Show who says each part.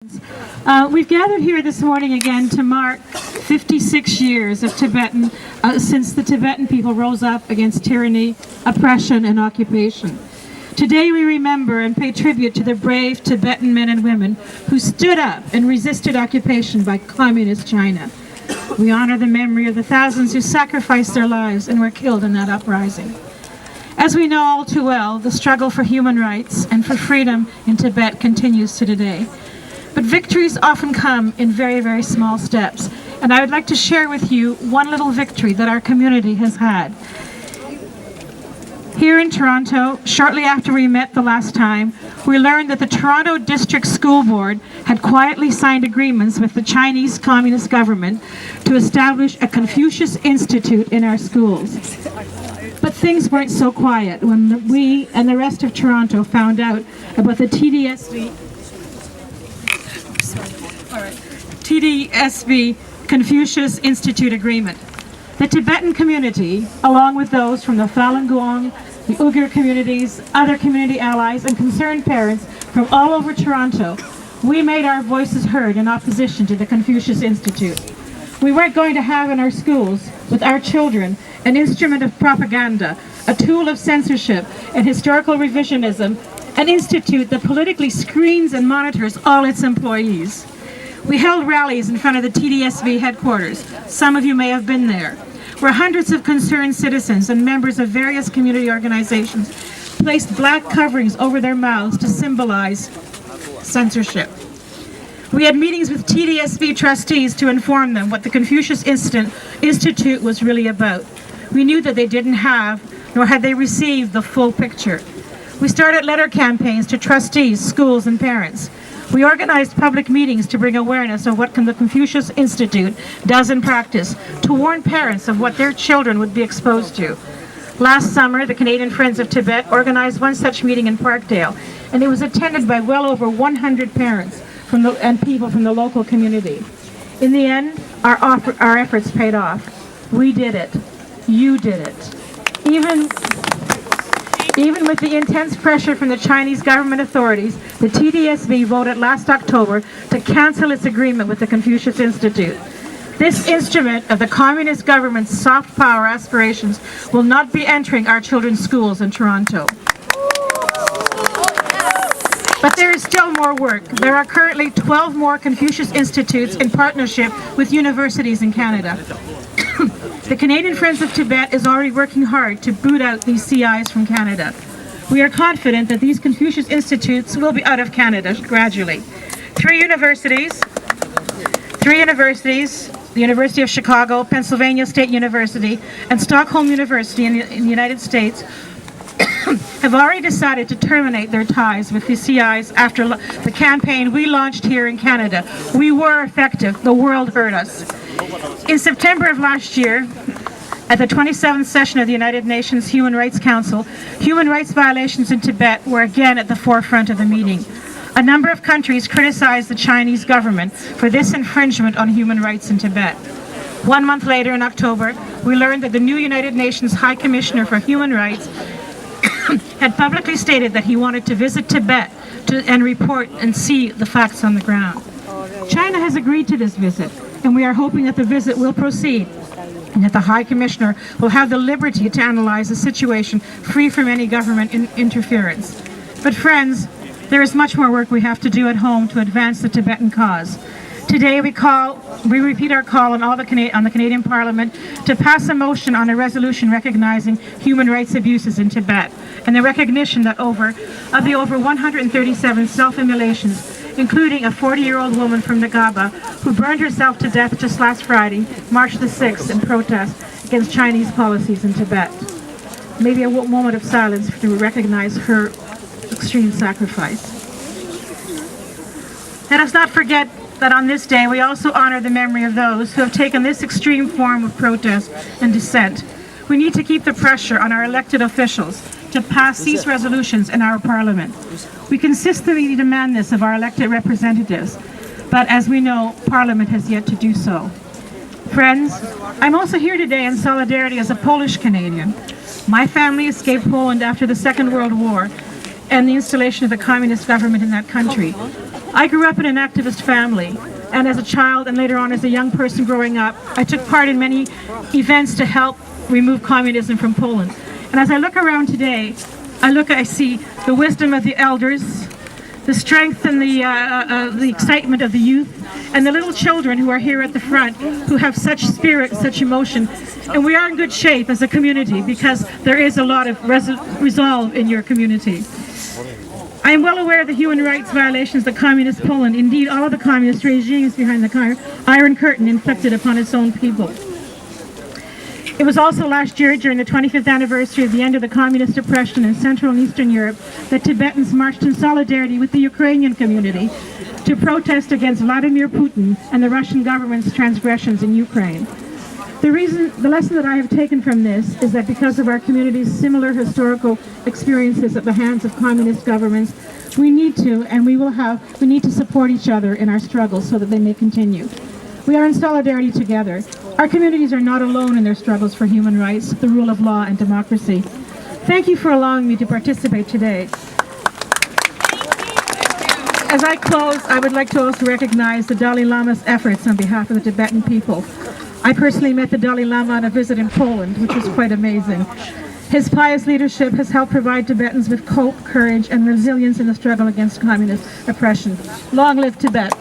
Speaker 1: We've gathered here this morning again to mark 56 years of Tibetan, since the Tibetan people rose up against tyranny, oppression, and occupation. Today we remember and pay tribute to the brave Tibetan men and women who stood up and resisted occupation by communist China. We honor the memory of the thousands who sacrificed their lives and were killed in that uprising. As we know all too well, the struggle for human rights and for freedom in Tibet continues to today. But victories often come in very, very small steps. And I would like to share with you one little victory that our community has had. Here in Toronto, shortly after we met the last time, we learned that the Toronto District School Board had quietly signed agreements with the Chinese Communist government to establish a Confucius Institute in our schools. But things weren't so quiet when we and the rest of Toronto found out about the TDSV Confucius Institute Agreement. The Tibetan community, along with those from the Falun Gong, the Uyghur communities, other community allies, and concerned parents from all over Toronto, we made our voices heard in opposition to the Confucius Institute. We weren't going to have in our schools, with our children, an instrument of propaganda, a tool of censorship and historical revisionism, an institute that politically screens and monitors all its employees. We held rallies in front of the TDSV headquarters. Some of you may have been there, where hundreds of concerned citizens and members of various community organizations placed black coverings over their mouths to symbolize censorship. We had meetings with TDSV trustees to inform them what the Confucius Institute was really about. We knew that they didn't have, nor had they received, the full picture. We started letter campaigns to trustees, schools, and parents. We organized public meetings to bring awareness of what the Confucius Institute does in practice, to warn parents of what their children would be exposed to. Last summer, the Canadian Friends of Tibet organized one such meeting in Parkdale, and it was attended by well over 100 parents and people from the local community. In the end, our efforts paid off. We did it. You did it. Even with the intense pressure from the Chinese government authorities, the TDSV voted last October to cancel its agreement with the Confucius Institute. This instrument of the communist government's soft power aspirations will not be entering our children's schools in Toronto. But there is still more work. There are currently 12 more Confucius Institutes in partnership with universities in Canada. The Canadian Friends of Tibet is already working hard to boot out these CIs from Canada. We are confident that these Confucius Institutes will be out of Canada gradually. Three universities, the University of Chicago, Pennsylvania State University, and Stockholm University in the United States, have already decided to terminate their ties with the CIs after the campaign we launched here in Canada. We were effective. The world heard us. In September of last year, at the 27th session of the United Nations Human Rights Council, human rights violations in Tibet were again at the forefront of the meeting. A number of countries criticized the Chinese government for this infringement on human rights in Tibet. 1 month later, in October, we learned that the new United Nations High Commissioner for Human Rights had publicly stated that he wanted to visit Tibet and report and see the facts on the ground. China has agreed to this visit, and we are hoping that the visit will proceed and that the High Commissioner will have the liberty to analyze the situation free from any government interference. But friends, there is much more work we have to do at home to advance the Tibetan cause. Today we repeat our call on the Canadian Parliament to pass a motion on a resolution recognizing human rights abuses in Tibet, and the recognition that of the over 137 self-immolations, including a 40-year-old woman from Nagaba who burned herself to death just last Friday, March the 6th, in protest against Chinese policies in Tibet. Maybe a moment of silence to recognize her extreme sacrifice. Let us not forget that on this day we also honor the memory of those who have taken this extreme form of protest and dissent. We need to keep the pressure on our elected officials to pass these resolutions in our Parliament. We consistently demand this of our elected representatives, but as we know, Parliament has yet to do so. Friends, I'm also here today in solidarity as a Polish Canadian. My family escaped Poland after the Second World War and the installation of the communist government in that country. I grew up in an activist family, and as a child and later on as a young person growing up, I took part in many events to help remove communism from Poland. And as I look around today, I see the wisdom of the elders, the strength and the excitement of the youth, and the little children who are here at the front who have such spirit, such emotion. And we are in good shape as a community because there is a lot of resolve in your community. I am well aware of the human rights violations that Communist Poland, indeed all of the communist regimes behind the Iron Curtain, inflicted upon its own people. It was also last year, during the 25th anniversary of the end of the communist oppression in Central and Eastern Europe, that Tibetans marched in solidarity with the Ukrainian community to protest against Vladimir Putin and the Russian government's transgressions in Ukraine. The lesson that I have taken from this is that because of our community's similar historical experiences at the hands of communist governments, we need to support each other in our struggles so that they may continue. We are in solidarity together. Our communities are not alone in their struggles for human rights, the rule of law, and democracy. Thank you for allowing me to participate today. As I close, I would like to also recognize the Dalai Lama's efforts on behalf of the Tibetan people. I personally met the Dalai Lama on a visit in Poland, which was quite amazing. His pious leadership has helped provide Tibetans with hope, courage, and resilience in the struggle against communist oppression. Long live Tibet!